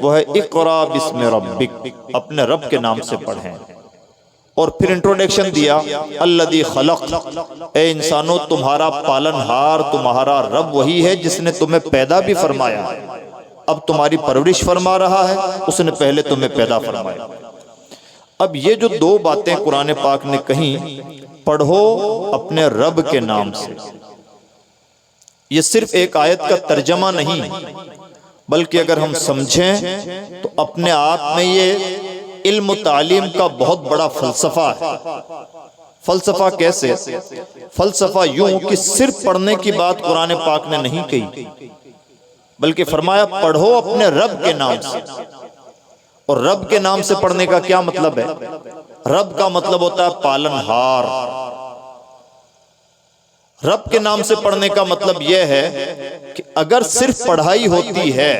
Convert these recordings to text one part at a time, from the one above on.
وہ ہے اقرا بسم ربک، اپنے رب کے نام سے پڑھیں۔ اور پھر انٹروڈکشن دیا الذی خلق، اے انسانوں تمہارا پالنہار تمہارا رب وہی ہے جس نے تمہیں پیدا بھی فرمایا، اب تمہاری پرورش فرما رہا ہے، اس نے پہلے تمہیں پیدا فرمایا۔ اب یہ جو دو باتیں قرآن پاک نے کہیں، پڑھو اپنے رب کے نام سے، یہ صرف ایک آیت کا ترجمہ نہیں، بلکہ اگر ہم سمجھیں تو اپنے آپ میں یہ علم و تعلیم کا بہت بڑا فلسفہ ہے۔ فلسفہ کیسے؟ فلسفہ یوں کہ صرف پڑھنے کی بات قرآن پاک نے نہیں کہی، بلکہ فرمایا پڑھو اپنے رب کے نام سے۔ اور رب کے نام سے پڑھنے کا کیا مطلب ہے؟ رب کا مطلب ہوتا ہے پالنہار۔ رب کے نام سے پڑھنے کا مطلب یہ ہے کہ اگر صرف پڑھائی ہوتی ہے،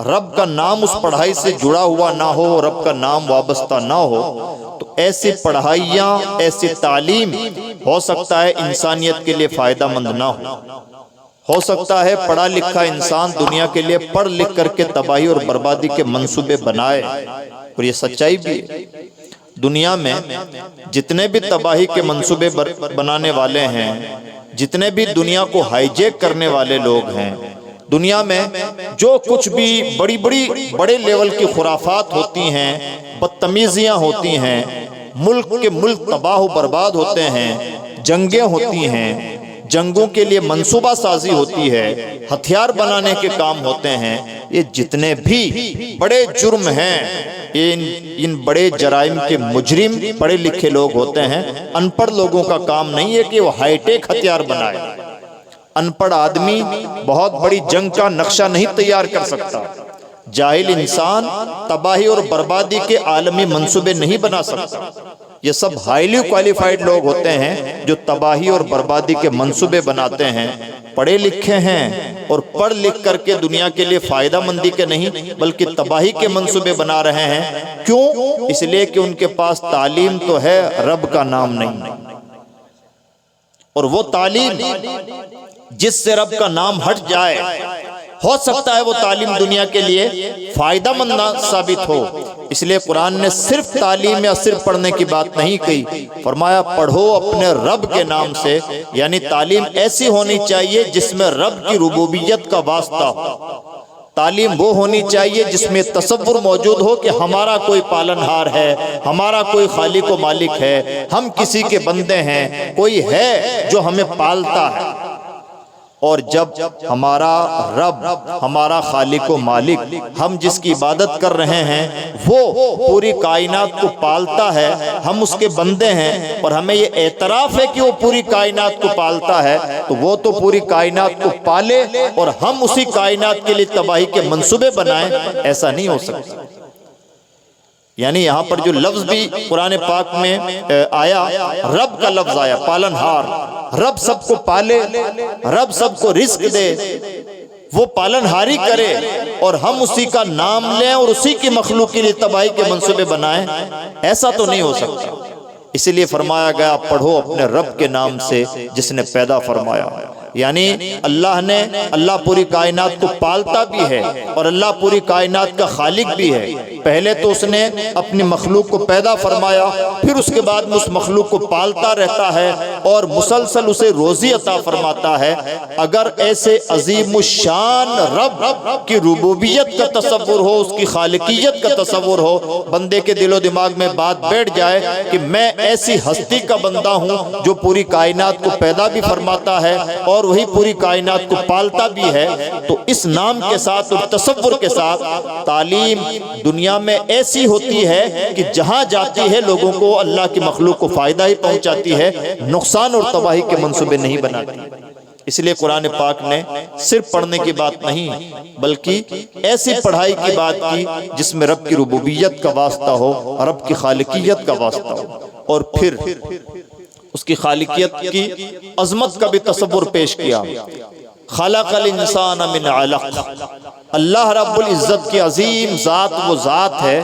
رب کا نام اس پڑھائی سے جڑا ہوا نہ ہو، رب کا نام وابستہ نہ ہو، تو ایسی پڑھائیاں، ایسی تعلیم ہو سکتا ہے انسانیت کے لیے فائدہ مند نہ ہو سکتا ہے پڑھا لکھا انسان دنیا کے لیے پڑھ لکھ کر کے تباہی اور بربادی کے منصوبے بنائے، اور یہ سچائی بھی ہے۔ دنیا میں جتنے بھی تباہی کے منصوبے بنانے والے ہیں، جتنے بھی دنیا کو ہائی جیک کرنے والے لوگ ہیں، دنیا میں جو کچھ بھی بڑے لیول کی خرافات ہوتی ہیں، بدتمیزیاں ہوتی ہیں، ملک کے ملک تباہ و برباد ہوتے ہیں، جنگیں ہوتی ہیں، جنگوں کے لیے منصوبہ سازی ہوتی ہے، ہتھیار بنانے کے کام ہوتے ہیں، یہ جتنے بھی بڑے جرم ہیں، ان بڑے جرائم کے مجرم پڑھے لکھے لوگ ہوتے ہیں۔ ان پڑھ لوگوں کا کام نہیں ہے کہ وہ ہائی ٹیک ہتھیار بنائے۔ ان پڑھ آدمی بہت بڑی جنگ کا نقشہ نہیں تیار کر سکتا۔ جاہل انسان تباہی اور بربادی کے عالمی منصوبے نہیں بنا سکتا۔ یہ سب ہائیلی کوالیفائڈ لوگ ہوتے ہیں جو تباہی اور بربادی کے منصوبے بناتے ہیں، پڑھے لکھے ہیں، اور پڑھ لکھ کر کے دنیا کے لیے فائدہ مندی کے نہیں بلکہ تباہی کے منصوبے بنا رہے ہیں۔ کیوں؟ اس لیے کہ ان کے پاس تعلیم تو ہے، رب کا نام نہیں، اور وہ تعلیم جس سے رب کا نام ہٹ جائے، ہو سکتا ہے وہ تعلیم دنیا کے لیے فائدہ مند نہ ثابت ہو۔ اس لیے قرآن نے صرف تعلیم یا صرف پڑھنے کی بات نہیں کہی، فرمایا پڑھو اپنے رب کے نام سے، یعنی تعلیم ایسی ہونی چاہیے جس میں رب کی ربوبیت کا واسطہ ہو۔ تعلیم وہ ہونی چاہیے جس میں تصور موجود ہو کہ ہمارا کوئی پالنہار ہے، ہمارا کوئی خالق و مالک ہے، ہم کسی کے بندے ہیں، کوئی ہے جو ہمیں پالتا ہے۔ اور جب ہمارا رب، ہمارا خالق و مالک، ہم جس کی عبادت کر رہے ہیں، وہ پوری کائنات کو پالتا ہے، ہم اس کے بندے ہیں، اور ہمیں یہ اعتراف ہے کہ وہ پوری کائنات کو پالتا ہے، تو وہ تو پوری کائنات کو پالے اور ہم اسی کائنات کے لیے تباہی کے منصوبے بنائیں، ایسا نہیں ہو سکتا۔ یعنی یہاں پر جو لفظ بھی قرآن پاک میں آیا، رب کا لفظ آیا، پالنہار۔ رب سب کو پالے، رب سب کو رزق دے، وہ پالنہاری کرے، اور ہم اسی کا نام لیں اور اسی کی مخلوق کے لیے تباہی کے منصوبے بنائیں، ایسا تو نہیں ہو سکتا۔ اسی لیے فرمایا گیا پڑھو اپنے رب کے نام سے جس نے پیدا فرمایا۔ یعنی اللہ پوری کائنات کو پالتا بھی ہے، اور اللہ پوری کائنات کا خالق بھی ہے۔ پہلے تو اس نے اپنی مخلوق کو پیدا فرمایا، پھر اس کے بعد میں اس مخلوق کو پالتا رہتا ہے اور مسلسل اسے روزی عطا فرماتا ہے۔ اگر ایسے عظیم الشان رب کی ربوبیت کا تصور ہو، اس کی خالقیت کا تصور ہو، بندے کے دل و دماغ میں بات بیٹھ جائے کہ میں ایسی ہستی کا بندہ ہوں جو پوری کائنات کو پیدا بھی فرماتا ہے اور وہی پوری کائنات کو پالتا بھی ہے، تو اس نام کے ساتھ اور تصور کے ساتھ تعلیم دنیا میں ایسی ہوتی ہے کہ جہاں جاتی ہے لوگوں کو، اللہ کی مخلوق کو فائدہ ہی پہنچاتی ہے، نقصان اور تباہی کے منصوبے نہیں بناتی۔ اس لیے قرآن پاک نے صرف پڑھنے کی بات نہیں بلکہ ایسی پڑھائی کی بات کی جس میں رب کی ربوبیت کا واسطہ ہو، رب کی خالقیت کا واسطہ ہو، اور پھر اس کی خالقیت کی عظمت کا بھی تصور پیش کیا۔ خلق الانسان من علق، اللہ رب العزت کی عظیم ذات وہ ذات ہے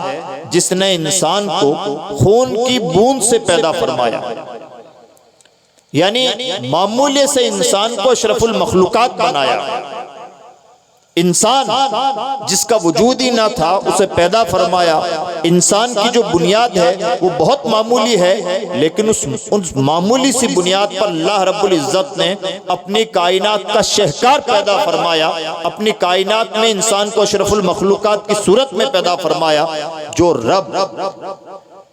جس نے انسان کو خون کی بوند سے پیدا فرمایا۔ یعنی معمولی سے انسان کو اشرف المخلوقات بنایا۔ انسان جس کا وجود ہی نہ تھا اسے پیدا فرمایا. انسان کی جو بنیاد ہے وہ بہت معمولی ہے، لیکن اس معمولی سی بنیاد پر اللہ رب العزت نے اپنی کائنات کا شہکار پیدا فرمایا. اپنی کائنات میں انسان کو اشرف المخلوقات کی صورت میں پیدا فرمایا. جو رب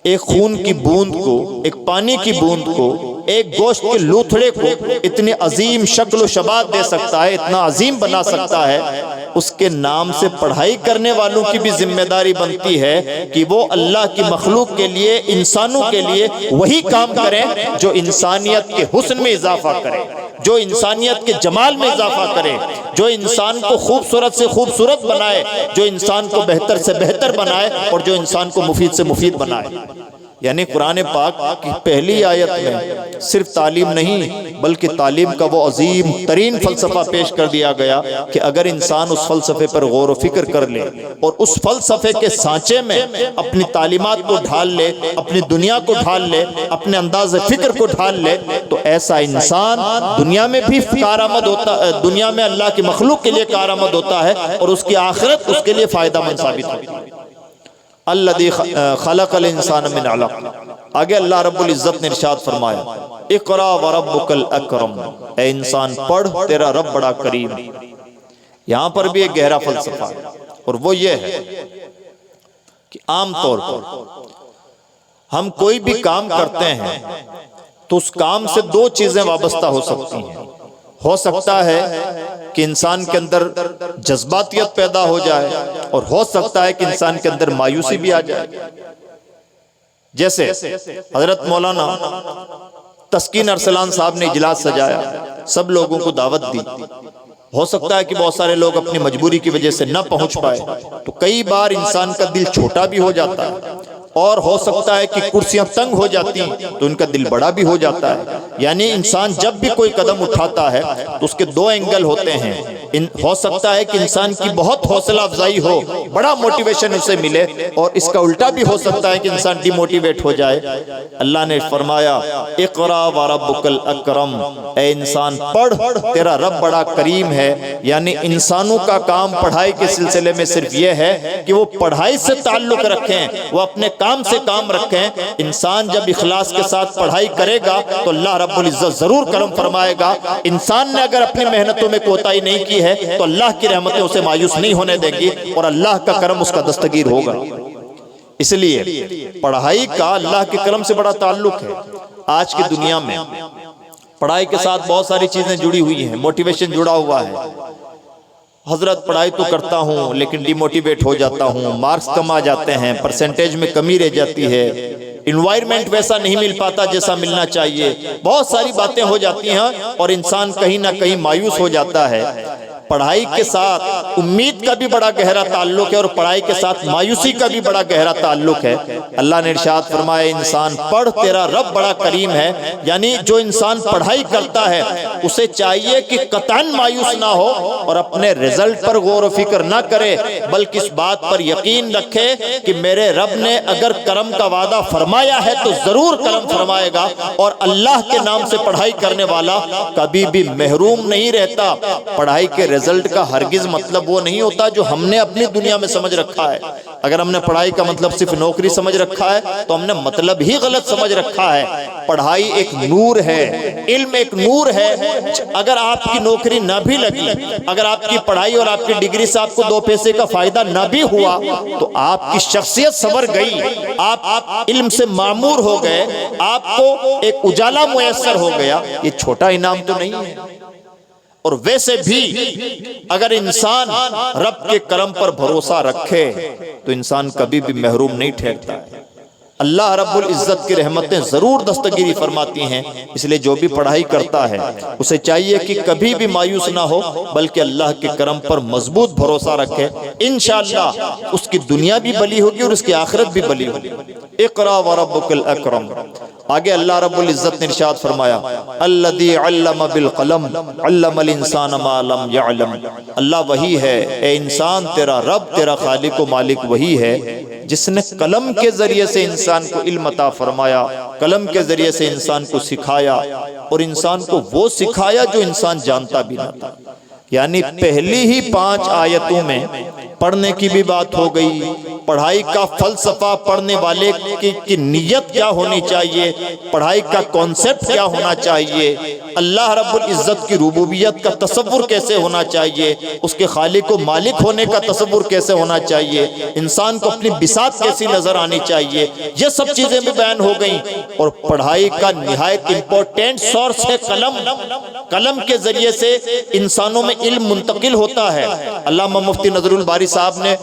ایک خون کی بوند کو، ایک پانی کی بوند کو، ایک گوشت کے لوتھڑے کو اتنی عظیم شکل و شباہت دے سکتا ہے، اتنا عظیم بنا سکتا ہے، اس کے نام سے پڑھائی کرنے والوں کی بھی ذمہ داری بنتی ہے کہ وہ اللہ کی مخلوق کے لیے، انسانوں کے لیے وہی کام کریں جو انسانیت کے حسن میں اضافہ کرے، جو انسانیت کے جمال میں اضافہ کرے، جو انسان کو خوبصورت سے خوبصورت بنائے، جو انسان کو بہتر سے بہتر بنائے، اور جو انسان کو مفید سے مفید بنائے. یعنی قرآن پاک کی پہلی آیت میں صرف تعلیم نہیں بلکہ تعلیم کا وہ عظیم ترین فلسفہ پیش کر دیا گیا کہ اگر انسان اس فلسفے پر غور و فکر کر لے اور اس فلسفے کے سانچے میں اپنی تعلیمات کو ڈھال لے، اپنی دنیا کو ڈھال لے، اپنے انداز فکر کو ڈھال لے، تو ایسا انسان دنیا میں بھی کارآمد ہوتا ہے، دنیا میں اللہ کی مخلوق کے لیے کارآمد ہوتا ہے، اور اس کی آخرت اس کے لیے فائدہ مند ثابت ہوتی ہے. الذی خلق الانسان من علق. آگے اللہ رب العزت نے ارشاد فرمایا اقرا وربک الاکرم، اے انسان پڑھ تیرا رب بڑا کریم. یہاں پر بھی ایک گہرا فلسفہ ہے، اور وہ یہ ہے کہ عام طور پر ہم کوئی بھی کام کرتے ہیں تو اس کام سے دو چیزیں وابستہ ہو سکتی ہیں. ہو سکتا ہے کہ انسان کے اندر جذباتیت پیدا ہو جائے، اور ہو سکتا ہے کہ انسان کے اندر مایوسی بھی آ جائے. جیسے حضرت مولانا تسکین ارسلان صاحب نے اجلاس سجایا، سب لوگوں کو دعوت دی. ہو سکتا ہے کہ بہت سارے لوگ اپنی مجبوری کی وجہ سے نہ پہنچ پائے، تو کئی بار انسان کا دل چھوٹا بھی ہو جاتا ہے، اور ہو سکتا ہے کہ کرسیاں تنگ ہو جاتی ہیں تو ان کا دل بڑا بھی ہو جاتا ہے. یعنی انسان جب بھی کوئی قدم اٹھاتا ہے تو اس کے دو اینگل ہوتے ہیں. ہو سکتا ہے کہ انسان کی بہت حوصلہ افزائی ہو، بڑا موٹیویشن اسے ملے، اور اس کا الٹا بھی ہو سکتا ہے کہ انسان ڈی موٹیویٹ ہو جائے. اللہ نے فرمایا اقرا وربک الاکرم، اے انسان پڑھ تیرا رب بڑا کریم ہے. یعنی انسانوں کا کام پڑھائی کے سلسلے میں صرف یہ ہے کہ وہ پڑھائی سے تعلق رکھیں، وہ اپنے کام سے کام رکھیں. انسان جب اخلاص کے ساتھ پڑھائی کرے گا تو اللہ رب العزت ضرور کرم فرمائے گا. انسان نے اگر اپنی محنتوں میں کوتاہی نہیں کی ہے تو اللہ کی رحمتیں اسے مایوس نہیں ہونے دیں گی، اور اللہ کا کرم اس کا دستگیر ہوگا. اس لیے پڑھائی کا اللہ کے کرم سے بڑا تعلق ہے. آج کی دنیا میں پڑھائی کے ساتھ بہت ساری چیزیں جڑی ہوئی ہیں، موٹیویشن جڑا ہوا ہے. حضرت پڑھائی تو کرتا ہوں لیکن ڈی موٹیویٹ ہو جاتا ہوں، مارکس کم آ جاتے ہیں، پرسنٹیج میں کمی رہ جاتی ہے، انوائرمنٹ ویسا نہیں مل پاتا جیسا ملنا چاہیے. بہت ساری باتیں ہو جاتی ہیں اور انسان کہیں نہ کہیں مایوس ہو جاتا ہے. پڑھائی کے ساتھ امید کا بھی بڑا گہرا تعلق ہے، اور پڑھائی کے ساتھ مایوسی کا بھی بڑا گہرا تعلق ہے. اللہ نے ارشاد فرمایا انسان پڑھ تیرا رب بڑا کریم ہے. یعنی جو انسان پڑھائی کرتا ہے اسے چاہیے کہ قطعاً مایوس نہ ہو اور اپنے رزلٹ پر غور و فکر نہ کرے، بلکہ اس بات پر یقین رکھے کہ میرے رب نے اگر کرم کا وعدہ فرمایا ہے تو ضرور کرم فرمائے گا. اور اللہ کے نام سے پڑھائی کرنے والا کبھی بھی محروم نہیں رہتا. پڑھائی کے رزلٹ کا ہرگز مطلب وہ نہیں ہوتا جو ہم نے اپنی دنیا میں سمجھ رکھا ہے. اگر ہم نے پڑھائی کا مطلب صرف نوکری سمجھ رکھا ہے تو ہم نے مطلب ہی غلط سمجھ رکھا ہے. پڑھائی ایک نور ہے، علم ایک نور ہے. اگر آپ کی نوکری نہ بھی لگی، اگر آپ کی پڑھائی اور آپ کی ڈگری سے آپ کو دو پیسے کا فائدہ نہ بھی ہوا، تو آپ کی شخصیت سنور گئی، آپ علم سے معمور ہو گئے، آپ کو ایک اجالا میسر ہو گیا. یہ چھوٹا انعام تو نہیں ہے. اور ویسے بھی اگر انسان رب کے کرم پر بھروسہ رکھے تو انسان کبھی بھی محروم نہیں ٹھہرتا ہے. اللہ رب العزت کی رحمتیں ضرور دستگیری فرماتی ہیں. اس لیے جو بھی پڑھائی کرتا ہے اسے چاہیے کہ کبھی بھی مایوس نہ ہو، بلکہ اللہ کے کرم پر مضبوط بھروسہ رکھے. انشاءاللہ اس کی دنیا بھی بلی ہوگی اور اس کی آخرت بھی بلی ہوگی. اقرا وربک الاکرم. آگے اللہ رب العزت نے ارشاد فرمایا الذی علم بالقلم علم الانسان ما لم يعلم. اللہ وہی ہے اے انسان، تیرا رب تیرا خالق و مالک وہی ہے جس نے قلم کے ذریعے سے انسان کو علم عطا فرمایا، قلم کے ذریعے سے انسان کو سکھایا، اور انسان کو وہ سکھایا جو انسان جانتا بھی نہ تھا. یعنی پہلی ہی 5 آیتوں میں پڑھنے کی بھی بات ہو گئی، پڑھائی کا فلسفہ پڑھنے والے کی نیت کیا ہونی چاہیے، پڑھائی کا کانسیپٹ کیا ہونا چاہیے، اللہ رب العزت کی ربوبیت کا تصور کیسے ہونا چاہیے، اس کے خالق و مالک ہونے کا تصور کیسے ہونا چاہیے، انسان کو اپنی بساط کیسی نظر آنی چاہیے، یہ سب چیزیں بھی بیان ہو گئیں۔ اور پڑھائی کا نہایت امپورٹنٹ سورس ہے قلم۔ قلم کے ذریعے سے انسانوں میں علم منتقل ہوتا ہے۔ علامہ مفتی نظر الباری صاحب نے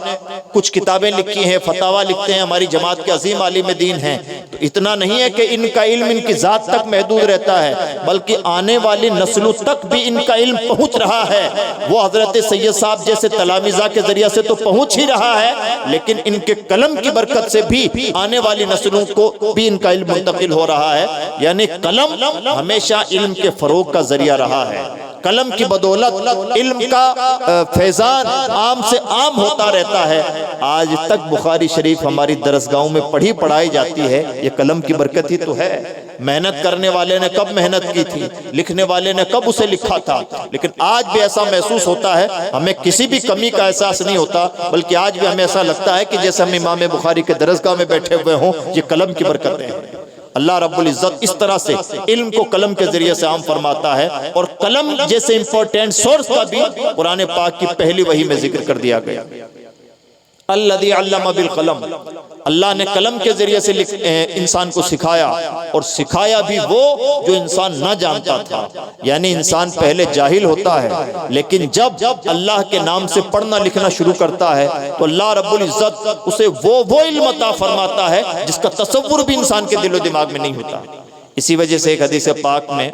کچھ کتابیں لکھی ہیں، فتاویٰ لکھتے ہیں، ہماری جماعت کے عظیم عالم دین ہیں۔ تو اتنا نہیں ہے کہ ان کا علم ان کی ذات تک محدود رہتا ہے، بلکہ آنے والی نسلوں تک بھی ان کا علم پہنچ رہا ہے۔ وہ حضرت سید صاحب جیسے تلامذہ کے ذریعے سے تو پہنچ ہی رہا ہے، لیکن ان کے قلم کی برکت سے بھی آنے والی نسلوں کو بھی ان کا علم منتقل ہو رہا ہے۔ یعنی قلم ہمیشہ علم کے فروغ کا ذریعہ رہا ہے۔ قلم کی بدولت علم کا فیضان عام سے عام ہوتا رہتا ہے۔ آج تک بخاری شریف ہماری درسگاہوں میں پڑھائی جاتی ہے، یہ قلم کی برکت ہی تو ہے۔ محنت کرنے والے نے کب محنت کی تھی، لکھنے والے نے کب اسے لکھا تھا، لیکن آج بھی ایسا محسوس ہوتا ہے، ہمیں کسی بھی کمی کا احساس نہیں ہوتا، بلکہ آج بھی ہمیں ایسا لگتا ہے کہ جیسے ہم امام بخاری کے درسگاہ میں بیٹھے ہوئے ہوں، یہ قلم کی برکتیں ہیں۔ اللہ رب العزت اس طرح سے علم کو قلم کے ذریعے سے عام فرماتا ہے، اور قلم جیسے امپورٹنٹ سورس کا بھی قرآن پاک کی پہلی وحی میں ذکر کر دیا گیا۔ الذی علم بالقلم، اللہ نے قلم کے ذریعے سے انسان کو سکھایا، اور سکھایا بھی وہ جو انسان نہ جانتا تھا۔ یعنی انسان پہلے جاہل ہوتا ہے، لیکن جب اللہ کے نام سے پڑھنا لکھنا شروع کرتا ہے تو اللہ رب العزت اسے وہ علم عطا فرماتا ہے جس کا تصور بھی انسان کے دل و دماغ میں نہیں ہوتا۔ اسی وجہ سے ایک حدیث پاک میں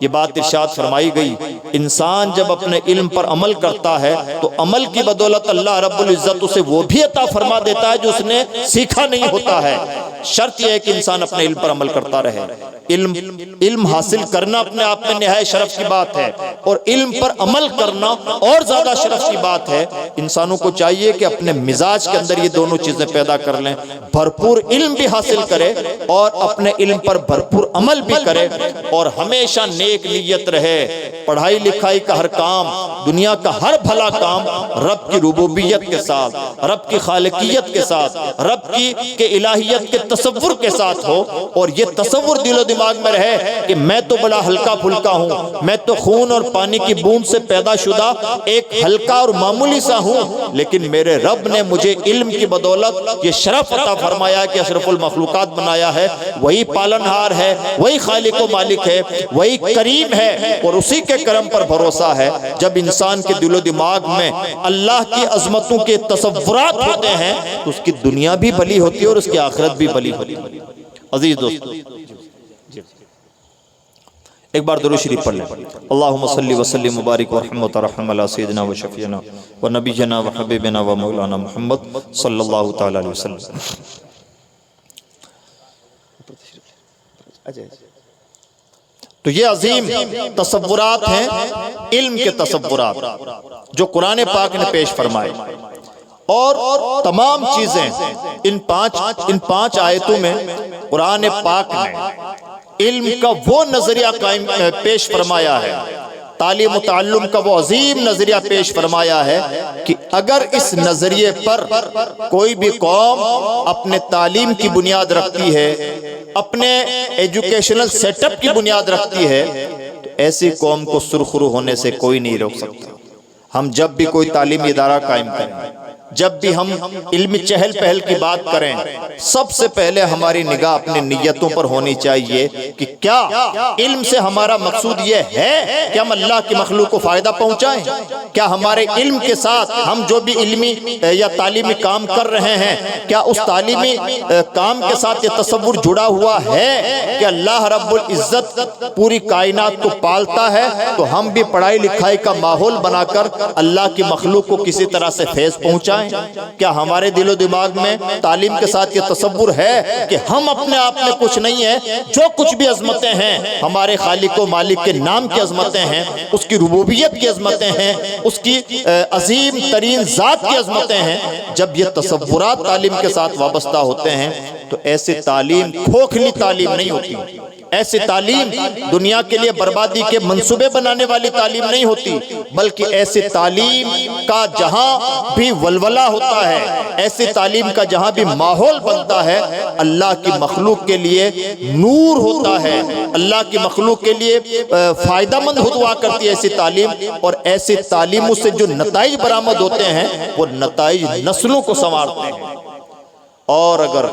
یہ بات ارشاد فرمائی گئی، انسان جب اپنے علم پر عمل کرتا ہے تو عمل کی بدولت اللہ رب العزت اسے وہ بھی عطا فرما دیتا ہے جو اس نے سیکھا نہیں ہوتا ہے۔ شرط یہ ہے کہ انسان اپنے علم پر عمل کرتا رہے۔ علم حاصل کرنا اپنے آپ میں نہایت شرف کی بات ہے، اور علم پر عمل کرنا اور زیادہ شرف کی بات ہے۔ انسانوں کو چاہیے کہ اپنے مزاج کے اندر یہ دونوں چیزیں پیدا کر لیں، بھرپور علم بھی حاصل کرے اور اپنے علم پر بھرپور عمل بھی کرے، اور ہمیشہ نیک نیت رہے۔ پڑھائی لکھائی کا ہر کام، دنیا کا ہر بھلا کام رب کی ربوبیت کے ساتھ، رب کی خالقیت کے ساتھ، رب کی الہیت کے تصور کے ساتھ ہو، اور یہ تصور دل و دماغ میں رہے کہ میں تو بڑا ہلکا پھلکا ہوں، میں تو خون اور پانی کی بوند سے پیدا شدہ ایک ہلکا اور معمولی سا ہوں، لیکن میرے رب نے مجھے علم کی بدولت یہ شرف عطا فرمایا کہ اشرف المخلوقات بنایا ہے۔ وہی پالنہار ہے، وہی خالق و مالک ہے، وہی کریم ہے، اور اسی کے کرم پر بھروسہ ہے۔ جب انسان کے دل و دماغ میں اللہ کی عظمتوں کے تصورات ہوتے ہیں تو اس کی دنیا بھی بھلی ہوتی ہے اور اس کی آخرت بھی بھلی ہوتی ہے۔ عزیز دوستو، ایک بار درود شریف پڑھ لیں۔ اللہم صلی وسلم مبارک ورحمت ورحم علی سیدنا و شفیعنا و نبینا و حبیبنا و مولانا محمد صلی اللہ تعالی علیہ وسلم۔ تو یہ عظیم تصورات ہیں، علم کے تصورات جو قرآن پاک نے پیش فرمائے، اور تمام چیزیں ان پانچ آیتوں میں قرآن پاک نے علم کا وہ نظریہ پیش فرمایا ہے، تعلیم و تعلم کا وہ عظیم نظریہ پیش فرمایا ہے کہ اگر اس نظریے پر کوئی بھی قوم اپنے تعلیم کی بنیاد رکھتی ہے، اپنے ایجوکیشنل سیٹ اپ کی بنیاد رکھتی ہے، تو ایسی قوم کو سرخرو ہونے سے کوئی نہیں روک سکتا۔ ہم جب بھی کوئی تعلیمی ادارہ قائم کریں، جب بھی ہم علمی چہل پہل کی بات کریں، سب سے پہلے ہماری نگاہ اپنی نیتوں پر ہونی چاہیے کہ کیا علم سے ہمارا مقصود یہ ہے کہ ہم اللہ کی مخلوق کو فائدہ پہنچائیں؟ کیا ہمارے علم کے ساتھ ہم جو بھی علمی یا تعلیمی کام کر رہے ہیں، کیا اس تعلیمی کام کے ساتھ یہ تصور جڑا ہوا ہے کہ اللہ رب العزت پوری کائنات کو پالتا ہے، تو ہم بھی پڑھائی لکھائی کا ماحول بنا کر اللہ کی مخلوق کو کسی طرح سے فیض پہنچائیں؟ کیا ہمارے دل و دماغ میں تعلیم کے ساتھ یہ تصور ہے کہ ہم اپنے آپ میں کچھ نہیں ہیں، جو کچھ بھی عظمتیں ہیں ہمارے خالق و مالک کے نام کی عظمتیں ہیں، اس کی ربوبیت کی عظمتیں ہیں، اس کی عظیم ترین ذات کی عظمتیں ہیں؟ جب یہ تصورات تعلیم کے ساتھ وابستہ ہوتے ہیں تو ایسی تعلیم کھوکھلی تعلیم نہیں ہوتی، ایسی تعلیم دنیا کے لیے بربادی کے منصوبے بنانے والی تعلیم نہیں ہوتی، بلکہ ایسی تعلیم کا جہاں بھی ولولہ ہوتا ہے، ایسی تعلیم کا جہاں بھی ماحول بنتا ہے، اللہ کی مخلوق کے لیے نور ہوتا ہے، اللہ کی مخلوق کے لیے فائدہ مند ہوا کرتی ہے ایسی تعلیم، اور ایسی تعلیموں سے جو نتائج برآمد ہوتے ہیں وہ نتائج نسلوں کو سنوارتے ہیں۔ اور اگر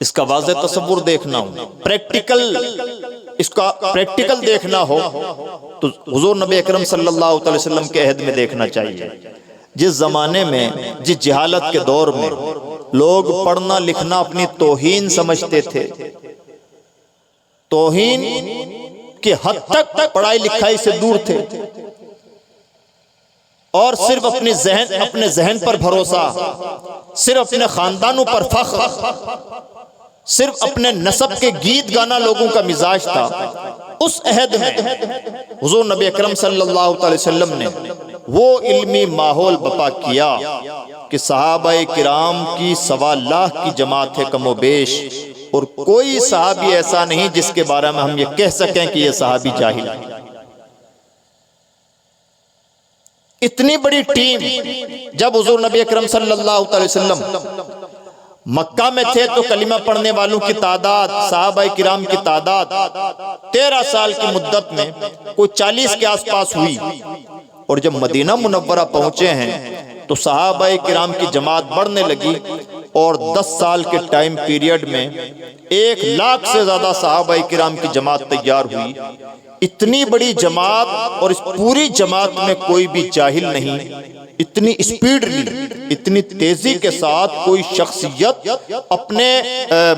اس کا واضح تصور دیکھنا ہو، اس کا پریکٹیکل دیکھنا ہو، تو حضور نبی اکرم صلی اللہ علیہ وسلم کے عہد میں دیکھنا چاہیے۔ جس زمانے میں، جس جہالت کے دور میں لوگ پڑھنا لکھنا اپنی توہین سمجھتے تھے، توہین کی حد تک پڑھائی لکھائی سے دور تھے، اور صرف اپنے ذہن پر بھروسہ، صرف اپنے خاندانوں پر فخر، صرف اپنے نسب کے گیت گانا لوگوں کا مزاج تھا، اس عہد میں حضور نبی اکرم صلی اللہ علیہ وسلم نے وہ علمی ماحول بپا کیا کہ صحابہ کرام کی 1.25 لاکھ کی جماعت ہے کم و بیش، اور کوئی صحابی ایسا نہیں جس کے بارے میں ہم یہ کہہ سکیں کہ یہ صحابی جاہل ہے۔ اتنی بڑی ٹیم، جب حضور نبی اکرم صلی اللہ علیہ وسلم مکہ میں تھے تو کلمہ پڑھنے والوں کی تعداد، صحابہ کرام کی تعداد 13 سال کی مدت میں کوئی 40 کے آس پاس ہوئی، اور جب مدینہ منورہ پہنچے ہیں تو صحابہ کرام کی جماعت بڑھنے لگی، اور 10 سال کے ٹائم پیریڈ میں 1 لاکھ سے زیادہ صحابہ کرام کی جماعت تیار ہوئی۔ اتنی بڑی جماعت، اور اس پوری جماعت میں کوئی بھی جاہل نہیں، اتنی اسپیڈلی، اتنی تیزی کے ساتھ کوئی شخصیت اپنے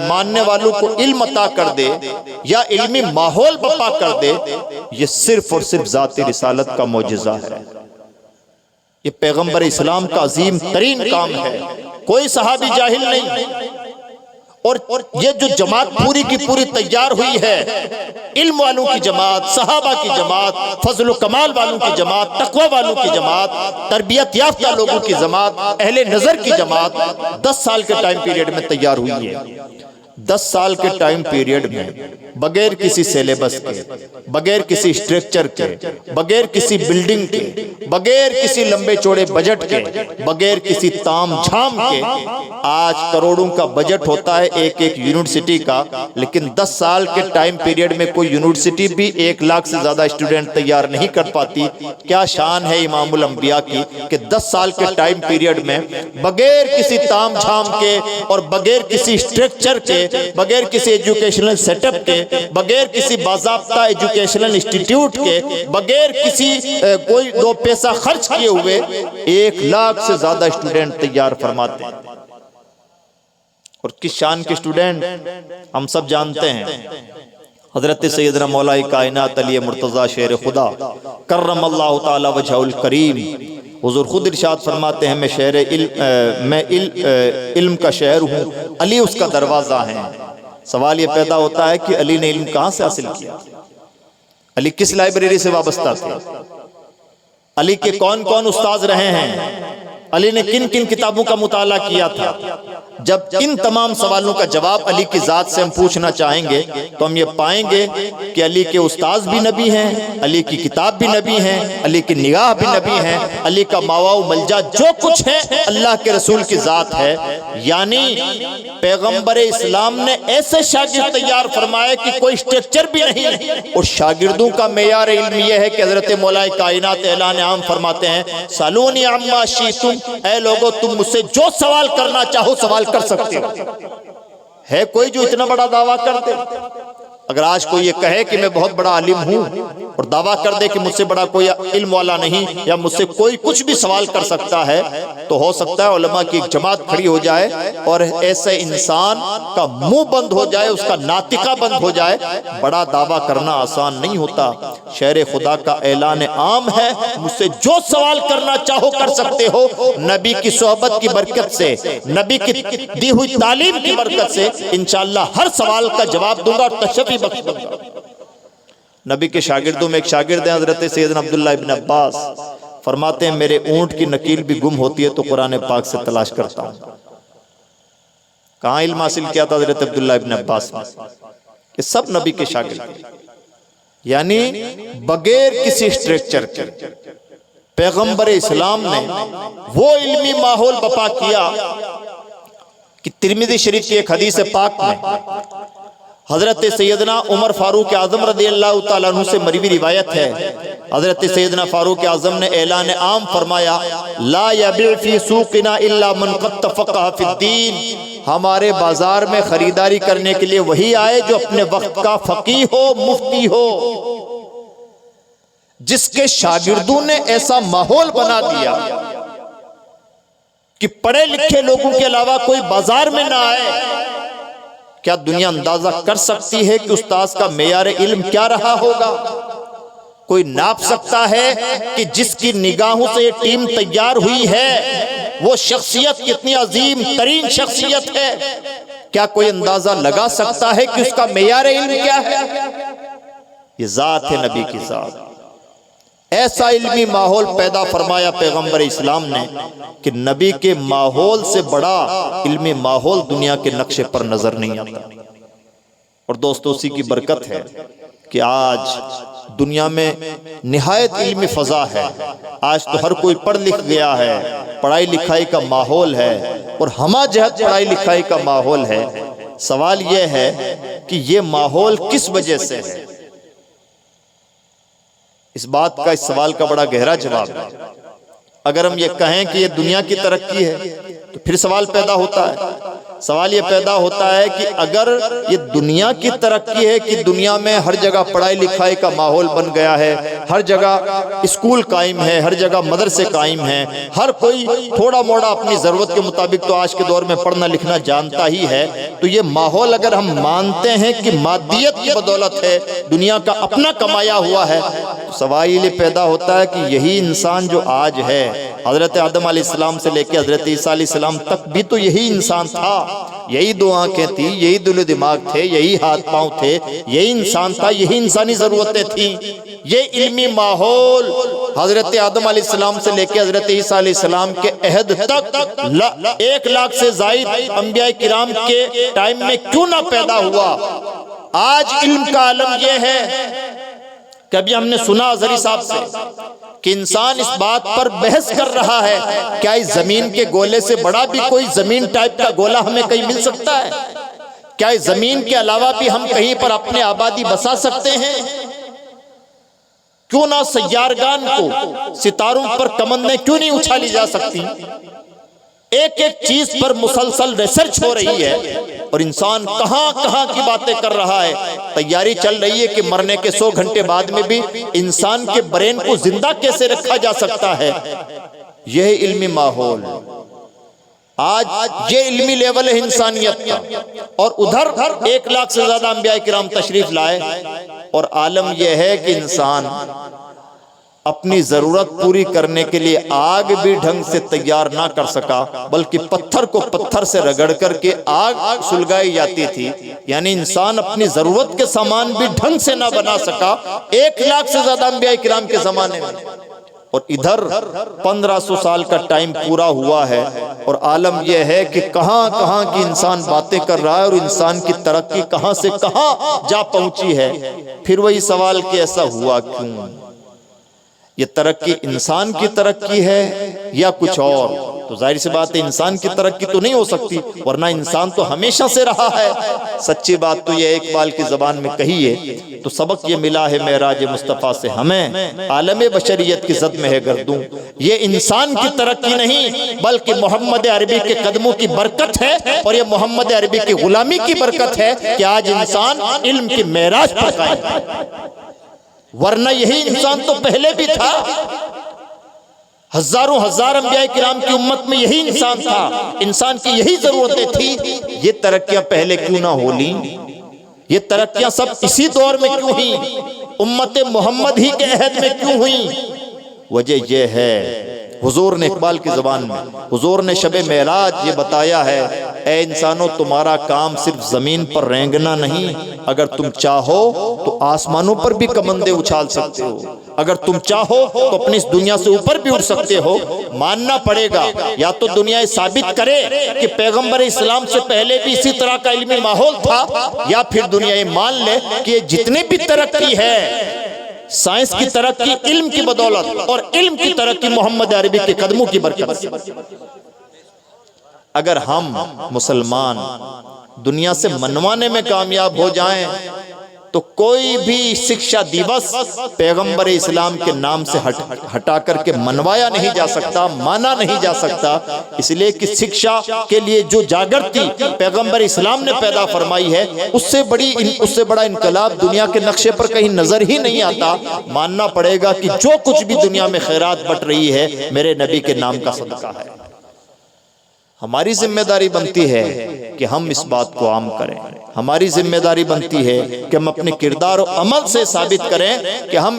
ماننے والوں کو علم عطا کر دے یا علمی ماحول بپا کر دے، یہ صرف اور صرف ذات رسالت کا معجزہ ہے۔ یہ پیغمبر اسلام کا عظیم ترین کام ہے، کوئی صحابی جاہل نہیں۔ اور یہ جو جماعت پوری کی پوری تیار ہوئی ہے، علم والوں کی جماعت، صحابہ کی جماعت، فضل و کمال والوں کی جماعت، تقوی والوں کی جماعت، تربیت یافتہ لوگوں کی جماعت، اہل نظر کی جماعت 10 سال کے ٹائم پیریڈ میں تیار ہوئی ہے۔ 10 سال کے ٹائم پیریڈ میں بغیر کسی سیلیبس کے، بغیر کسی اسٹرکچر کے، بغیر کسی بلڈنگ کے، بغیر کسی لمبے چوڑے بجٹ کے، بغیر کسی تام جھام کے، آج کروڑوں کا بجٹ ہوتا ہے ایک یونیورسٹی کا، لیکن 10 سال کے ٹائم پیریڈ میں کوئی یونیورسٹی بھی 1 لاکھ سے زیادہ اسٹوڈنٹ تیار نہیں کر پاتی۔ کیا شان ہے امام الانبیاء کی کہ 10 سال کے ٹائم پیریڈ میں بغیر کسی تام جھام کے اور بغیر کسی اسٹرکچر کے، بغیر کسی ایجوکیشنل سیٹ اپ کے، بغیر کسی باضابطہ ایجوکیشنل انسٹیٹیوٹ کے، بغیر کسی کوئی 2 پیسہ خرچ کیے ہوئے 1 لاکھ سے زیادہ اسٹوڈنٹ تیار فرماتے ہیں۔ اور کس شان کے اسٹوڈنٹ ہم سب جانتے ہیں، حضرت سیدنا مولا کائنات علی مرتضی شیر خدا کرم اللہ تعالی وجہہ الکریم، حضور خود ارشاد فرماتے ہیں میں علم کا شہر ہوں، علی اس کا دروازہ ہے۔ سوال یہ پیدا ہوتا ہے کہ علی نے علم کہاں سے حاصل کیا؟ علی کس لائبریری سے وابستہ تھے؟ علی کے کون کون استاذ رہے ہیں؟ علی نے کن کن کتابوں کا مطالعہ کیا تھا؟ جب ان تمام سوالوں کا جواب علی کی ذات سے ہم پوچھنا چاہیں گے تو ہم یہ پائیں گے کہ علی کے استاذ بھی نبی ہیں، علی کی کتاب بھی نبی ہیں، علی کی نگاہ بھی نبی ہیں، علی کا ماوا و ملجا جو کچھ ہے اللہ کے رسول کی ذات ہے۔ یعنی پیغمبر اسلام نے ایسے شاگرد تیار فرمائے کہ کوئی اسٹرکچر بھی نہیں، اور شاگردوں کا معیار علم یہ ہے کہ حضرت مولا کائنات اعلان عام فرماتے ہیں، سالونی عما شئتم، اے لوگو تم مجھ سے جو سوال کرنا چاہو سوال کر سکتے ہو۔ ہے کوئی جو اتنا بڑا دعویٰ کر دے؟ اگر آج کوئی یہ کہے کہ میں بہت بڑا عالم ہوں اور دعویٰ کر دے کہ مجھ سے بڑا کوئی علم والا نہیں، یا مجھ سے کوئی کچھ بھی سوال کر سکتا ہے، تو ہو سکتا ہے علماء کی ایک جماعت کھڑی ہو جائے اور ایسے انسان کا منہ بند ہو جائے، اس کا ناطقہ بند ہو جائے۔ بڑا دعویٰ کرنا آسان نہیں ہوتا۔ شہر خدا کا اعلان عام ہے، مجھ سے جو سوال کرنا چاہو کر سکتے ہو۔ نبی کی صحبت کی برکت سے، نبی کی دی ہوئی تعلیم کی برکت سے انشاءاللہ ہر سوال کا جواب دوں گا اور تشفی بخش دوں گا۔ نبی کے شاگردوں میں ایک شاگرد ہیں حضرت سیدنا عبداللہ ابن عباس، فرماتے ہیں میرے اونٹ کی نکیل بھی گم ہوتی ہے تو قرآن پاک سے تلاش کرتا ہوں۔ کہاں علم حاصل کیا تھا حضرت عبداللہ ابن عباس نے؟ کہ سب نبی کے شاگرد، یعنی بغیر کسی اسٹرکچر کے پیغمبر اسلام نے وہ علمی ماحول بپا کیا کہ ترمذی شریف کی ایک حدیث پاک میں حضرت سیدنا عمر فاروق اعظم رضی اللہ تعالیٰ عنہ سے مروی روایت ہے، حضرت سیدنا فاروق اعظم نے اعلان عام فرمایا، لا یبیع فی سوقنا الا من قد تفقہ فی الدین، ہمارے بازار میں خریداری کرنے کے لیے وہی آئے جو اپنے وقت کا فقیہ ہو، مفتی ہو، جس کے شاگردوں نے ایسا ماحول بنا دیا کہ پڑھے لکھے لوگوں کے علاوہ کوئی بازار میں نہ آئے۔ کیا دنیا اندازہ کر سکتی ہے کہ استاذ کا معیار علم کیا رہا ہوگا؟ کوئی ناپ سکتا ہے کہ جس کی نگاہوں سے یہ ٹیم تیار ہوئی ہے وہ شخصیت کتنی عظیم ترین شخصیت ہے؟ کیا کوئی اندازہ لگا سکتا ہے کہ اس کا معیار علم کیا ہے؟ یہ ذات ہے نبی کی ذات۔ ایسا علمی ماحول پیدا فرمایا پیغمبر اسلام نے کہ نبی کے ماحول سے بڑا علمی ماحول دنیا کے نقشے پر نظر نہیں آتا۔ اور دوستو اسی کی برکت ہے کہ آج دنیا میں نہایت علمی فضا ہے، آج تو ہر کوئی پڑھ لکھ گیا ہے، پڑھائی لکھائی کا ماحول ہے اور ہمہ جہت پڑھائی لکھائی کا ماحول ہے۔ سوال یہ ہے کہ یہ ماحول کس وجہ سے ہے؟ اس بات کا، اس سوال کا بڑا گہرا جواب ہے۔ اگر ہم یہ کہیں کہ یہ دنیا کی ترقی ہے تو پھر سوال پیدا ہوتا ہے، سوال یہ پیدا ہوتا ہے کہ اگر یہ دنیا کی ترقی ہے کہ دنیا میں ہر جگہ پڑھائی لکھائی کا ماحول بن گیا ہے، ہر جگہ اسکول قائم ہے، ہر جگہ مدرسے قائم ہیں، ہر کوئی تھوڑا موڑا اپنی ضرورت کے مطابق تو آج کے دور میں پڑھنا لکھنا جانتا ہی ہے، تو یہ ماحول اگر ہم مانتے ہیں کہ مادیت کی بدولت ہے، دنیا کا اپنا کمایا ہوا ہے، تو سوال یہ پیدا ہوتا ہے کہ یہی انسان جو آج ہے، حضرت آدم علیہ السلام سے لے کے حضرت عیسیٰ علیہ السلام تک بھی تو یہی انسان تھا، یہی دو آنکھیں تھی، یہی دل و دماغ تھے، یہی ہاتھ پاؤں تھے، یہی انسان تھا، یہی انسانی ضرورتیں تھیں۔ یہ علمی ماحول حضرت آدم علیہ السلام سے لے کے حضرت عیسیٰ علیہ السلام کے عہد تک 1,00,000 سے زائد انبیاء کرام کے ٹائم میں کیوں نہ پیدا ہوا؟ آج علم کا عالم یہ ہے کہ ابھی ہم نے سنا اظہری صاحب سے کہ انسان اس بات پر بحث کر رہا ہے کیا اس زمین کے گولے سے بڑا بھی کوئی زمین ٹائپ کا گولا ہمیں کہیں مل سکتا ہے؟ کیا اس زمین کے علاوہ بھی ہم کہیں پر اپنے آبادی بسا سکتے ہیں؟ کیوں نہ سیارگان کو ستاروں پر کمندیں کیوں نہیں اچھالی جا سکتی؟ ایک ایک چیز پر مسلسل ریسرچ ہو رہی ہے اور انسان کہاں کہاں کی باتیں کر رہا ہے۔ تیاری چل رہی ہے کہ مرنے کے 100 گھنٹے بعد میں بھی انسان کے برین کو زندہ کیسے رکھا جا سکتا ہے۔ یہ علمی ماحول، آج یہ علمی لیول ہے انسانیت کا، اور ادھر 1,00,000 سے زیادہ انبیاء کرام تشریف لائے، اور عالم یہ ہے کہ انسان اپنی ضرورت پوری کرنے کے لیے آگ بھی ڈھنگ سے تیار نہ کر سکا، بلکہ پتھر کو پتھر سے رگڑ کر کے آگ سلگائی جاتی تھی۔ یعنی انسان اپنی ضرورت کے سامان بھی ڈھنگ سے نہ بنا سکا 1,00,000 سے زیادہ انبیاء کرام کے زمانے میں، اور ادھر 1500 سال کا ٹائم پورا ہوا ہے، اور عالم یہ ہے کہ کہاں کہاں کی انسان باتیں کر رہا ہے اور انسان کی ترقی کہاں سے کہاں جا پہنچی ہے۔ پھر وہی سوال کہ ایسا ہوا کیوں؟ یہ ترقی انسان کی ترقی ہے یا کچھ اور؟ تو ظاہر سی بات ہے انسان کی ترقی تو نہیں ہو سکتی، ورنہ انسان تو ہمیشہ سے رہا ہے۔ سچی بات تو یہ اقبال کی زبان میں کہی ہے، تو سبق یہ ملا ہے معراج مصطفیٰ سے ہمیں، عالم بشریت کی زد میں ہے گردوں۔ یہ انسان کی ترقی نہیں بلکہ محمد عربی کے قدموں کی برکت ہے، اور یہ محمد عربی کی غلامی کی برکت ہے کہ آج انسان علم کی معراج پر قائم ہے، ورنہ یہی انسان تو پہلے بھی تھا۔ ہزاروں ہزار انبیاء کرام کی امت میں یہی انسان تھا، انسان کی یہی ضرورتیں تھی۔ یہ ترقیاں پہلے کیوں نہ ہو لیں؟ یہ ترقیاں سب اسی دور میں کیوں ہوئیں؟ امت محمد ہی کے عہد میں کیوں ہوئیں؟ وجہ یہ ہے، حضور نے اقبال کی زبان میں، حضور نے شب معراج یہ بتایا ہے، اے انسانوں تمہارا کام صرف زمین پر رینگنا نہیں، اگر تم چاہو تو آسمانوں پر بھی کمندیں اچھال سکتے ہو۔ اگر تم چاہو تو اپنی اس دنیا سے اوپر بھی اٹھ سکتے ہو، ماننا پڑے گا یا تو دنیا ثابت کرے کہ پیغمبر اسلام سے پہلے بھی اسی طرح کا علمی ماحول تھا، یا پھر دنیا یہ مان لے کہ یہ جتنی بھی ترقی ہے سائنس کی ترقی علم کی بدولت اور علم کی ترقی محمد عربی کے قدموں کی برکت۔ اگر ہم مسلمان دنیا سے منوانے میں کامیاب ہو جائیں تو کوئی بھی شکشا دیوس پیغمبر اسلام کے نام سے ہٹا کر کے منوایا نہیں جا سکتا، مانا نہیں جا سکتا، اس لیے کہ شکشا کے لیے جو جاگرتی پیغمبر اسلام نے پیدا فرمائی ہے اس سے بڑا انقلاب دنیا کے نقشے پر کہیں نظر ہی نہیں آتا۔ ماننا پڑے گا کہ جو کچھ بھی دنیا میں خیرات بٹ رہی ہے میرے نبی کے نام کا صدقہ ہے۔ ہماری ذمہ داری بنتی ہے کہ ہم اس بات کو عام کریں، ہماری ذمہ داری بنتی ہے کہ ہم اپنے کردار و عمل سے ثابت کریں کہ ہم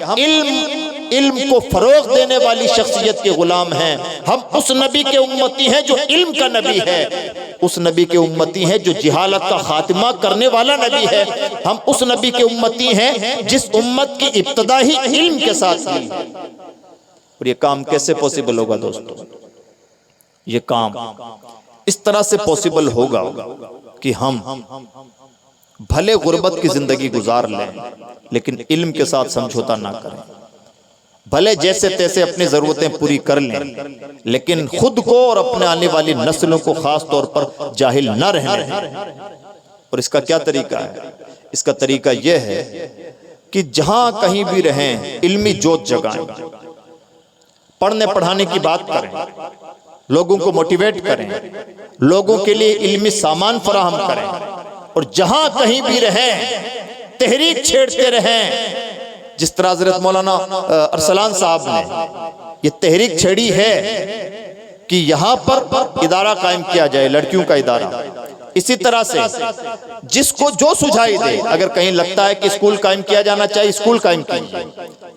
علم کو فروغ دینے والی شخصیت کے غلام ہیں، ہم اس نبی کے امتی ہیں جو علم کا نبی ہے، اس نبی کے امتی ہیں جو جہالت کا خاتمہ کرنے والا نبی ہے، ہم اس نبی کے امتی ہیں جس امت کی ابتدا ہی علم کے ساتھ ہوئی۔ اور یہ کام کیسے پوسیبل ہوگا دوستو؟ یہ کام اس طرح سے پوسیبل ہوگا کہ ہم بھلے غربت کی زندگی گزار لیں لیکن علم کے ساتھ سمجھوتا نہ کریں، بھلے جیسے تیسے اپنی ضرورتیں پوری کر لیں لیکن خود کو اور اپنے آنے والی نسلوں کو خاص طور پر جاہل نہ رہنے دیں۔ اور اس کا کیا طریقہ ہے؟ اس کا طریقہ یہ ہے کہ جہاں کہیں بھی رہیں علمی جوت جگائیں، پڑھنے پڑھانے کی بات کریں، لوگوں کو موٹیویٹ کریں، لوگوں کے لیے علمی سامان فراہم کریں، اور جہاں کہیں بھی رہیں تحریک چھیڑتے رہیں۔ جس طرح حضرت مولانا ارسلان صاحب نے یہ تحریک چھیڑی ہے کہ یہاں پر ادارہ قائم کیا جائے، لڑکیوں کا ادارہ، اسی طرح سے جس کو جو سجھائی دے، اگر کہیں لگتا ہے کہ اسکول قائم کیا جانا چاہیے اسکول قائم کیجیے،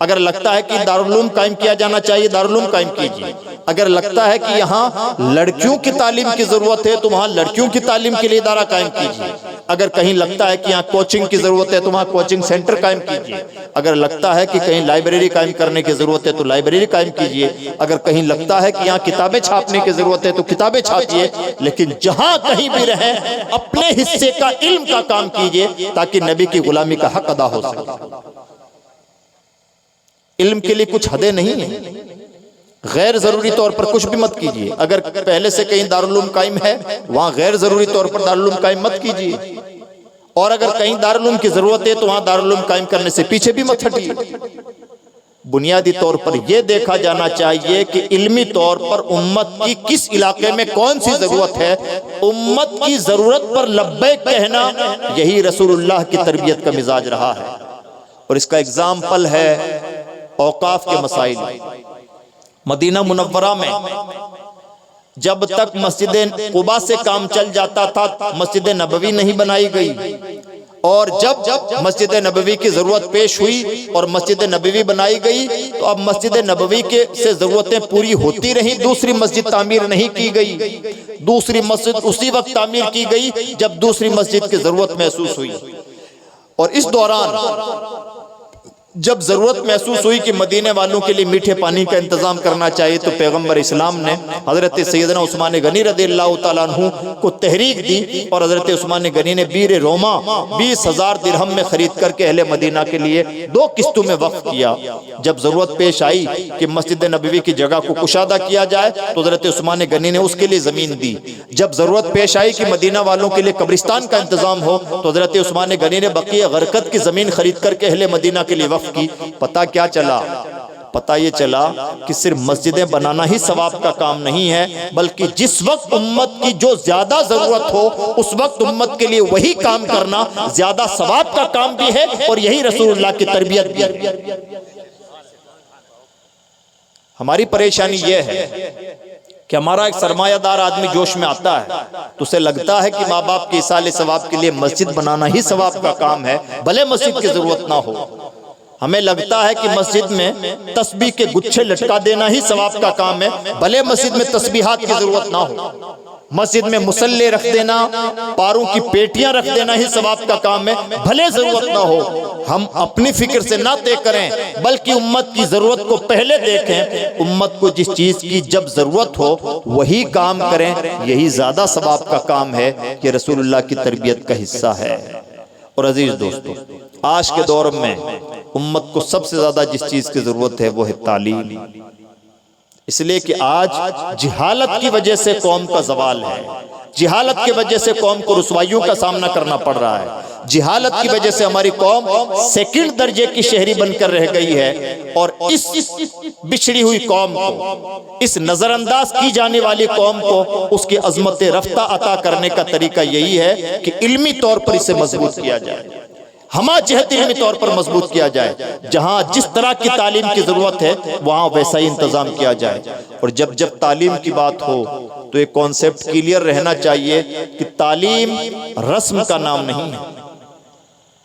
اگر لگتا ہے کہ دارالعلوم قائم کیا جانا چاہیے دارالعلوم قائم کیجیے، اگر لگتا ہے کہ یہاں لڑکیوں کی تعلیم کی ضرورت ہے تو وہاں لڑکیوں کی تعلیم کے لیے ادارہ قائم کیجیے، اگر کہیں لگتا ہے کہ یہاں کوچنگ کی ضرورت ہے تو وہاں کوچنگ سینٹر قائم کیجیے، اگر لگتا ہے کہ کہیں لائبریری قائم کرنے کی ضرورت ہے تو لائبریری قائم کیجیے، اگر کہیں لگتا ہے کہ یہاں کتابیں چھاپنے کی ضرورت ہے تو کتابیں چھاپیے، لیکن جہاں کہیں بھی رہیں اپنے حصے کا علم کا کام کیجیے تاکہ نبی کی غلامی کا حق ادا ہو سکے۔ علم کے لیے کچھ حدیں نہیں ہیں، غیر ضروری طور پر کچھ بھی مت کیجیے، اگر پہلے سے کہیں دارالعلوم قائم ہے وہاں غیر ضروری طور پر دارالعلوم قائم مت کیجیے، اور اگر کہیں دارالعلوم کی ضرورت ہے تو وہاں دارالعلوم قائم کرنے سے پیچھے بھی مت ہٹیے۔ بنیادی طور پر یہ دیکھا جانا چاہیے کہ علمی طور پر امت کی کس علاقے میں کون سی ضرورت ہے، امت کی ضرورت پر لبیک کہنا یہی رسول اللہ کی تربیت کا مزاج رہا ہے۔ اور اس کا اگزامپل ہے اوقاف کے مسائل۔ مدینہ منورہ میں جب تک مسجد قباء سے کام چل جاتا تھا مسجد نبوی نہیں بنائی گئی، اور جب مسجد نبوی کی ضرورت پیش ہوئی اور مسجد نبوی بنائی گئی تو اب مسجد نبوی کے سے ضرورتیں پوری ہوتی رہیں، دوسری مسجد تعمیر نہیں کی گئی، دوسری مسجد اسی وقت تعمیر کی گئی جب دوسری مسجد کی ضرورت محسوس ہوئی۔ اور اس دوران جب ضرورت محسوس ہوئی کہ مدینے والوں کے لیے میٹھے پانی کا انتظام کرنا چاہیے تو پیغمبر اسلام نے حضرت سیدنا عثمان غنی رضی اللہ تعالیٰ عنہ کو تحریک دی، اور حضرت عثمان غنی نے بیر روما 20,000 درہم میں خرید کر کے اہل مدینہ کے لیے 2 قسطوں میں وقف کیا۔ جب ضرورت پیش آئی کہ مسجد نبوی کی جگہ کو کشادہ کیا جائے تو حضرت عثمان غنی نے اس کے لیے زمین دی۔ جب ضرورت پیش آئی کہ مدینہ والوں کے لیے قبرستان کا انتظام ہو تو حضرت عثمان غنی نے بقیہ غرقد کی زمین خرید کر کے اہل مدینہ کے لیے وقف کی۔ پتہ کیا چلا؟ پتہ یہ چلا کہ صرف مسجدیں بنانا ہی ثواب کا کام نہیں ہے، بلکہ جس وقت امت کی جو زیادہ ضرورت ہو اس وقت امت کے لیے وہی کام کرنا زیادہ ثواب کا کام بھی ہے، اور یہی رسول اللہ کی تربیت بھی ہے۔ ہماری پریشانی یہ ہے کہ ہمارا ایک سرمایہ دار آدمی جوش میں آتا ہے تو اسے لگتا ہے کہ ماں باپ کے ایصال ثواب کے لیے مسجد بنانا ہی ثواب کا کام ہے، بھلے مسجد کی ضرورت نہ ہو۔ ہمیں لگتا ہے کہ مسجد میں تسبیح کے گچھے لٹکا دینا ہی ثواب کا کام ہے، بھلے مسجد میں تسبیحات کی ضرورت نہ ہو۔ مسجد میں مصلے رکھ دینا، پاروں کی پیٹیاں رکھ دینا ہی ثواب کا کام ہے، بھلے ضرورت نہ ہو۔ ہم اپنی فکر سے نہ طے کریں بلکہ امت کی ضرورت کو پہلے دیکھیں، امت کو جس چیز کی جب ضرورت ہو وہی کام کریں، یہی زیادہ ثواب کا کام ہے، یہ رسول اللہ کی تربیت کا حصہ ہے۔ اور عزیز دوستو، آج کے دور میں امت کو سب سے زیادہ جس چیز کی ضرورت ہے وہ ہے تعلیم، اس لیے کہ آج جہالت کی وجہ سے قوم کا زوال ہے، جہالت کی وجہ سے قوم کو رسوائیوں کا سامنا کرنا پڑ رہا ہے، جہالت کی وجہ سے ہماری قوم سیکنڈ درجے کی شہری بن کر رہ گئی ہے، اور اس بچھڑی ہوئی قوم کو، اس نظر انداز کی جانے والی قوم کو اس کی عظمت رفتہ عطا کرنے کا طریقہ یہی ہے کہ علمی طور پر اسے مضبوط کیا جائے، ہما جہت علمی طور پر مضبوط کیا جائے، جہاں جس طرح کی تعلیم کی ضرورت ہے وہاں ویسا ہی انتظام کیا جائے۔ اور جب تعلیم کی بات ہو تو ایک کانسیپٹ کلیئر رہنا چاہیے کہ تعلیم رسم کا نام نہیں ہے،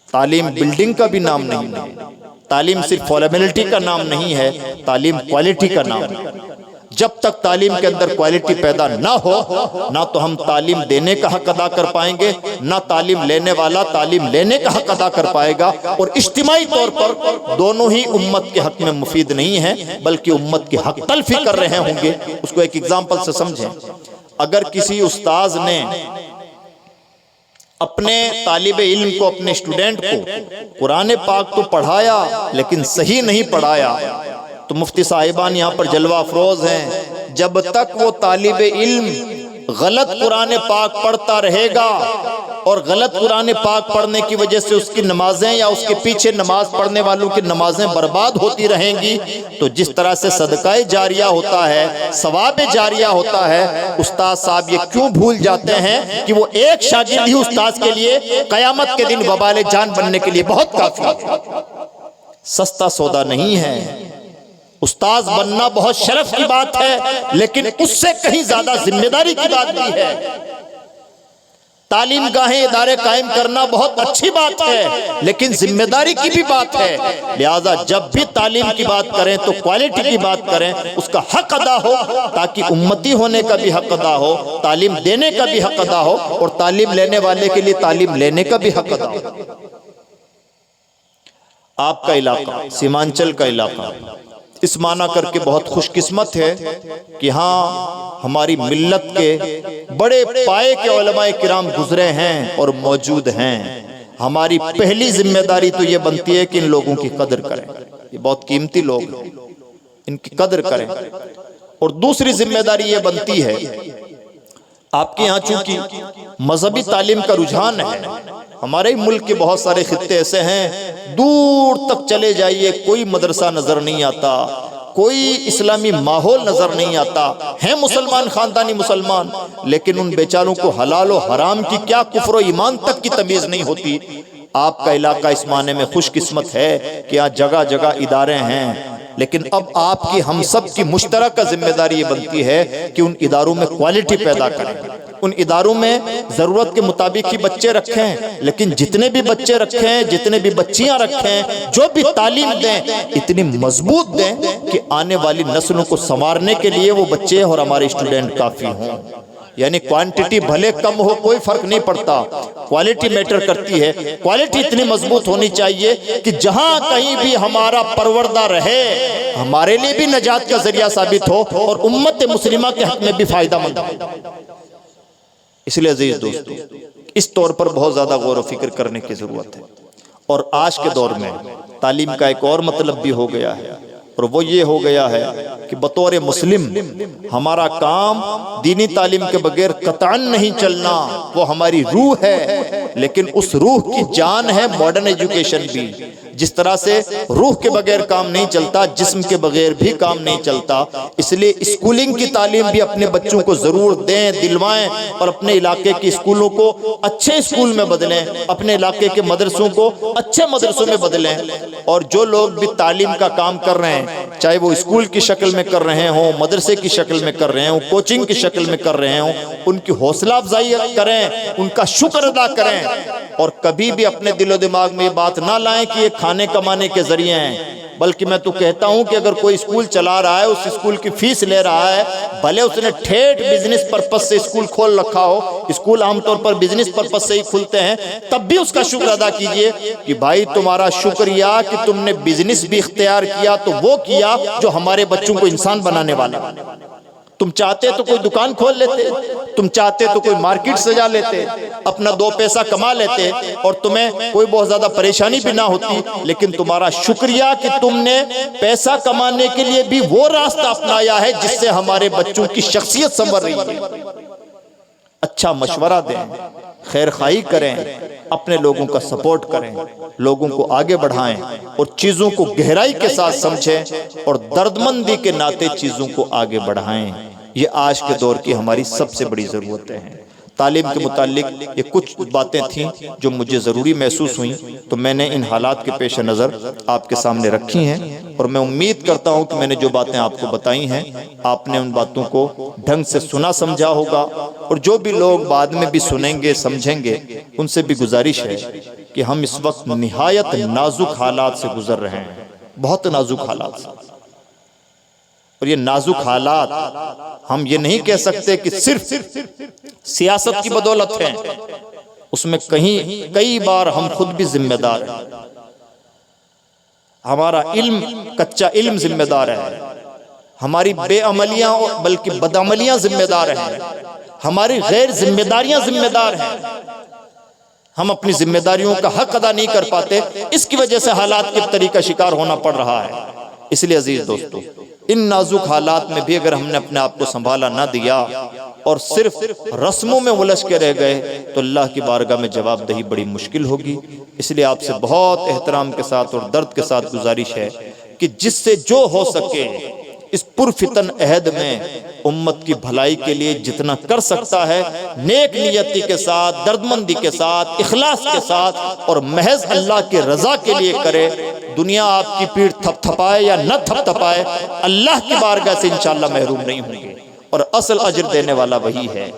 تعلیم بلڈنگ کا بھی نام نہیں ہے، تعلیم صرف فارمیلٹی کا نام نہیں ہے، تعلیم کوالٹی کا نام ہے۔ جب تک تعلیم کے اندر کوالٹی پیدا نہ ہو، نہ تو ہم تعلیم دینے کا حق ادا کر پائیں گے، نہ تعلیم لینے والا تعلیم لینے کا حق ادا کر پائے گا، اور اجتماعی طور پر دونوں ہی امت کے حق میں مفید نہیں ہیں بلکہ امت کے حق تلفی کر رہے ہوں گے۔ اس کو ایک اگزامپل سے سمجھیں، اگر کسی استاذ نے اپنے طالب علم کو، اپنے اسٹوڈنٹ کو قرآن پاک تو پڑھایا لیکن صحیح نہیں پڑھایا، تو مفتی صاحبان یہاں پر جلوہ افروز ہیں، جب تک وہ طالب علم غلط قرآن پاک پڑھتا رہے گا اور غلط قرآن پاک پڑھنے کی وجہ سے اس کی نمازیں یا اس کے پیچھے نماز پڑھنے والوں کی نمازیں برباد ہوتی رہیں گی، تو جس طرح سے صدقہ جاریہ ہوتا ہے، ثواب جاریہ ہوتا ہے، استاد صاحب یہ کیوں بھول جاتے ہیں کہ وہ ایک شاگرد ہی استاد کے لیے قیامت کے دن وبال جان بننے کے لیے بہت کافی ہے، سستا سودا نہیں ہے۔ استاذ بننا بہت شرف کی بات ہے، لیکن اس سے کہیں زیادہ ذمہ داری کی بات بھی ہے۔ تعلیم گاہیں ادارے قائم کرنا بہت اچھی بات ہے، لیکن ذمہ داری کی بھی بات ہے، لہذا جب بھی تعلیم کی بات کریں تو کوالٹی کی بات کریں، اس کا حق ادا ہو، تاکہ امتی ہونے کا بھی حق ادا ہو، تعلیم دینے کا بھی حق ادا ہو، اور تعلیم لینے والے کے لیے تعلیم لینے کا بھی حق ادا ہو۔ آپ کا علاقہ، سیمانچل کا علاقہ اس معنی کر کے بہت خوش قسمت ہے کہ ہاں ہماری ملت کے بڑے پائے کے علماء کرام گزرے ہیں اور موجود ہیں۔ ہماری پہلی ذمہ داری تو یہ بنتی ہے کہ ان لوگوں کی قدر کریں، یہ بہت قیمتی لوگ ہیں، ان کی قدر کریں۔ اور دوسری ذمہ داری یہ بنتی ہے، آپ کے یہاں چونکہ مذہبی تعلیم کا رجحان ہے، ہمارے ملک کے بہت سارے خطے ایسے ہیں دور تک چلے جائیے کوئی مدرسہ نظر نہیں آتا، کوئی اسلامی ماحول نظر نہیں آتا، ہیں مسلمان، خاندانی مسلمان، لیکن ان بیچاروں کو حلال و حرام کی کیا کفر و ایمان تک کی تمیز نہیں ہوتی۔ آپ کا علاقہ اس معنی میں خوش قسمت ہے کہ یہاں جگہ جگہ ادارے ہیں، لیکن اب آپ کی ہم سب کی مشترکہ ذمہ داری یہ بنتی ہے کہ ان اداروں میں کوالٹی پیدا کریں، ان اداروں میں ضرورت کے مطابق ہی بچے رکھیں، لیکن جتنے بھی بچے رکھیں، جتنے بھی بچیاں رکھیں، جو بھی تعلیم دیں اتنی مضبوط دیں کہ آنے والی نسلوں کو سنوارنے کے لیے وہ بچے اور ہمارے اسٹوڈنٹ کافی ہوں۔ یعنی کوانٹٹی بھلے کم ہو کوئی فرق نہیں پڑتا، کوالٹی میٹر کرتی ہے۔ کوالٹی اتنی مضبوط ہونی چاہیے کہ جہاں کہیں بھی ہمارا پروردہ رہے ہمارے لیے بھی نجات کا ذریعہ ثابت ہو اور امت مسلمہ کے حق میں بھی فائدہ مند ہو۔ اس لیے عزیز دوستو، اس طور پر بہت زیادہ غور و فکر کرنے کی ضرورت ہے۔ اور آج کے دور میں تعلیم کا ایک اور مطلب بھی ہو گیا ہے، اور وہ یہ ہو گیا ہے کہ بطور مسلم ہمارا کام دینی تعلیم کے بغیر قطعاً نہیں چلنا، وہ ہماری روح ہے، لیکن اس روح کی جان ہے ماڈرن ایجوکیشن بھی۔ جس طرح سے روح کے بغیر کام نہیں چلتا، جسم کے بغیر بھی کام نہیں چلتا، اس لیے اسکولنگ کی تعلیم بھی اپنے بچوں کو ضرور دیں، دلوائیں، اور اپنے علاقے کی اسکولوں کو اچھے اسکول میں بدلیں، اپنے علاقے کے مدرسوں کو اچھے مدرسوں میں بدلیں۔ اور جو لوگ بھی تعلیم کا کام کر رہے ہیں، چاہے وہ اسکول کی شکل میں کر رہے ہوں، مدرسے کی شکل میں کر رہے ہوں، کوچنگ کی شکل میں کر رہے ہوں، ان کی حوصلہ افزائی کریں، ان کا شکر ادا کریں، اور کبھی بھی اپنے دل و دماغ میں یہ بات نہ لائیں کہ یہ کھانے کمانے کے ذریعے ہیں۔ بلکہ میں تو کہتا ہوں کہ اگر کوئی اسکول چلا رہا ہے، اس اسکول کی فیس لے رہا ہے، بھلے اس نے ٹھیٹ بزنس پرپس سے اسکول کھول رکھا ہو، اسکول عام طور پر بزنس پرپس سے ہی کھلتے ہیں، تب بھی اس کا شکر ادا کیجئے کہ بھائی تمہارا شکریہ کہ تم نے بزنس بھی اختیار کیا تو وہ کیا جو ہمارے بچوں کو انسان بنانے والا۔ تم چاہتے تو کوئی دکان کھول لیتے، تم چاہتے تو کوئی مارکیٹ سجا لیتے، اپنا دو پیسہ کما لیتے اور تمہیں کوئی بہت زیادہ پریشانی بھی نہ ہوتی، لیکن تمہارا شکریہ کہ تم نے پیسہ کمانے کے لیے بھی وہ راستہ اپنایا ہے جس سے ہمارے بچوں کی شخصیت سنور رہی ہے۔ اچھا مشورہ دیں، خیر خواہی کریں، اپنے لوگوں کا سپورٹ کریں، لوگوں کو آگے بڑھائیں اور چیزوں کو گہرائی کے ساتھ سمجھیں اور دردمندی کے ناطے چیزوں کو آگے بڑھائیں۔ یہ آج کے دور کی ہماری سب سے بڑی ضرورتیں ہیں۔ تعلیم کے متعلق یہ کچھ باتیں تھیں جو مجھے ضروری محسوس ہوئیں، تو میں نے ان حالات کے پیش نظر آپ کے سامنے رکھی ہیں، اور میں امید کرتا ہوں کہ میں نے جو باتیں آپ کو بتائی ہیں آپ نے ان باتوں کو ڈھنگ سے سنا سمجھا ہوگا، اور جو بھی لوگ بعد میں بھی سنیں گے سمجھیں گے ان سے بھی گزارش ہے کہ ہم اس وقت نہایت نازک حالات سے گزر رہے ہیں، بہت نازک حالات سے، اور یہ نازک حالات ہم یہ نہیں کہہ سکتے کہ صرف سیاست کی بدولت ہے، اس میں کئی بار ہم خود بھی ذمہ دار ہیں، ہمارا علم کچا علم ذمہ دار ہے، ہماری بے عملیاں بلکہ بدعملیاں ذمہ دار ہیں، ہماری غیر ذمہ داریاں ذمہ دار ہیں، ہم اپنی ذمہ داریوں کا حق ادا نہیں کر پاتے، اس کی وجہ سے حالات کے طریقہ شکار ہونا پڑ رہا ہے۔ اس لیے عزیز دوستو، ان نازک حالات میں بھی اگر ہم نے اپنے آپ کو سنبھالا نہ دیا اور صرف رسموں میں الجھ کے رہ گئے تو اللہ کی بارگاہ میں جواب دہی بڑی مشکل ہوگی۔ اس لیے آپ سے بہت احترام کے ساتھ اور درد کے ساتھ گزارش ہے کہ جس سے جو ہو سکے اس پرفتن عہد میں امت کی بھلائی کے لیے جتنا کر سکتا ہے نیک نیتی کے ساتھ، دردمندی کے ساتھ، اخلاص کے ساتھ اور محض اللہ کی رضا کے لیے کرے۔ دنیا آپ کی پیٹھ تھپ تھپائے یا نہ تھپ تھپائے، اللہ کی بارگاہ سے انشاءاللہ محروم نہیں ہوں گے، اور اصل اجر دینے والا وہی ہے۔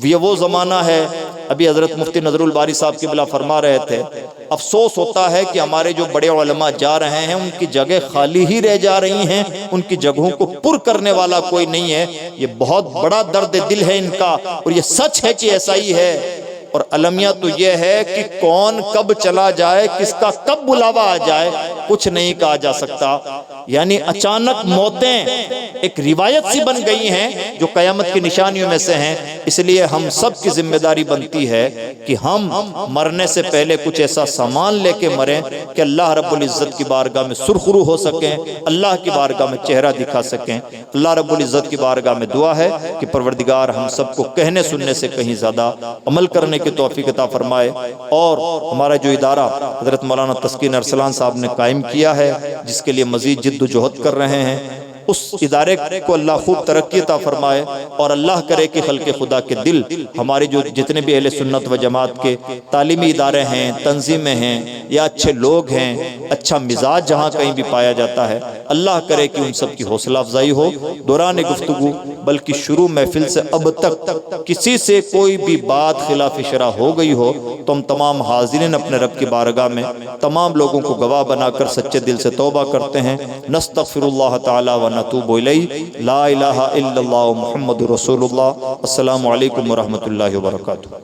یہ وہ زمانہ ہے، ابھی حضرت مفتی نظر الباری صاحب کی بلا فرما رہے تھے، افسوس ہوتا ہے کہ ہمارے جو بڑے علماء جا رہے ہیں ان کی جگہ خالی ہی رہ جا رہی ہیں، ان کی جگہوں کو پر کرنے والا کوئی نہیں ہے۔ یہ بہت بڑا درد دل ہے ان کا، اور یہ سچ ہے کہ ایسا ہی ہے۔ اور المیہ تو یہ ہے کہ کون کب چلا جائے، کس کا کب بلاوا آ جائے، کچھ نہیں کہا جا سکتا۔ یعنی اچانک موتیں ایک روایت سی بن گئی ہیں جو قیامت کی نشانیوں میں سے ہیں۔ اس لیے ہم سب کی ذمہ داری بنتی ہے کہ ہم مرنے سے پہلے کچھ ایسا سامان لے کے مریں کہ اللہ رب العزت کی بارگاہ میں سرخرو ہو سکیں، اللہ کی بارگاہ میں چہرہ دکھا سکیں۔ اللہ رب العزت کی بارگاہ میں دعا ہے کہ پروردگار ہم سب کو کہنے سننے سے کہیں زیادہ عمل کرنے کی توفیق عطا فرمائے، اور ہمارا جو ادارہ حضرت مولانا تسکین ارسلان صاحب نے قائم کیا ہے، جس کے لیے مزید جد و جہد کر رہے ہیں، اس ادارے کو اللہ خوب ترقی عطا فرمائے، اور اللہ کرے کہ خلق خدا کے دل ہمارے جو جتنے بھی اہل سنت و جماعت کے تعلیمی ادارے ہیں، تنظیمیں ہیں یا اچھے لوگ ہیں، اچھا مزاج جہاں کہیں بھی پایا جاتا ہے، اللہ کرے کہ ان سب کی حوصلہ افزائی ہو۔ دوران گفتگو بلکہ شروع محفل سے اب تک کسی سے کوئی بھی بات خلاف شرع ہو گئی ہو تو ہم تمام حاضرین اپنے رب کی بارگاہ میں تمام لوگوں کو گواہ بنا کر سچے دل سے توبہ کرتے ہیں۔ نستغفر اللہ تعالی و نتوب الیہ، لا الہ الا اللہ محمد رسول اللہ۔ السلام علیکم ورحمۃ اللہ وبرکاتہ۔